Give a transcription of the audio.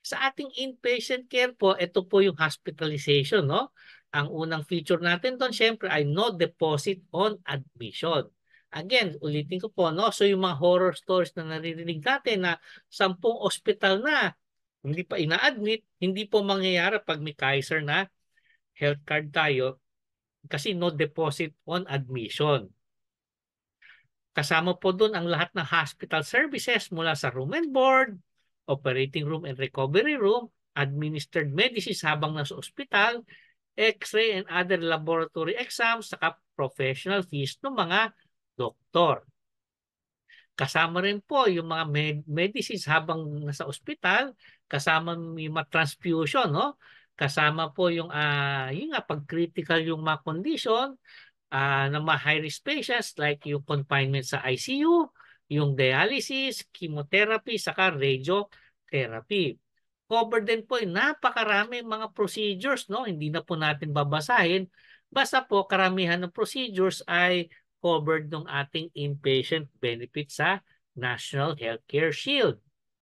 Sa ating inpatient care po, ito po yung hospitalization, no? Ang unang feature natin doon, syempre, ay no deposit on admission. Again, ulitin ko po, no? So yung mga horror stories na naririnig natin na 10 ospital na, hindi pa ina-admit, hindi po mangyayari pag may Kaiser na health card tayo kasi no deposit on admission. Kasama po doon ang lahat ng hospital services mula sa room and board, operating room and recovery room, administered medicines habang nasa ospital, x-ray and other laboratory exams, saka professional fees ng mga doktor. Kasama rin po yung mga medicines habang nasa ospital, kasama yung mga transfusion, no? Kasama po yung nga pag critical yung mga condition, ng mga high-risk patients like yung confinement sa ICU, yung dialysis, chemotherapy, saka radiotherapy. Cover din po yung napakaraming mga procedures, no? Hindi na po natin babasahin. Basta po karamihan ng procedures ay covered ng ating inpatient benefit sa National Healthcare Shield.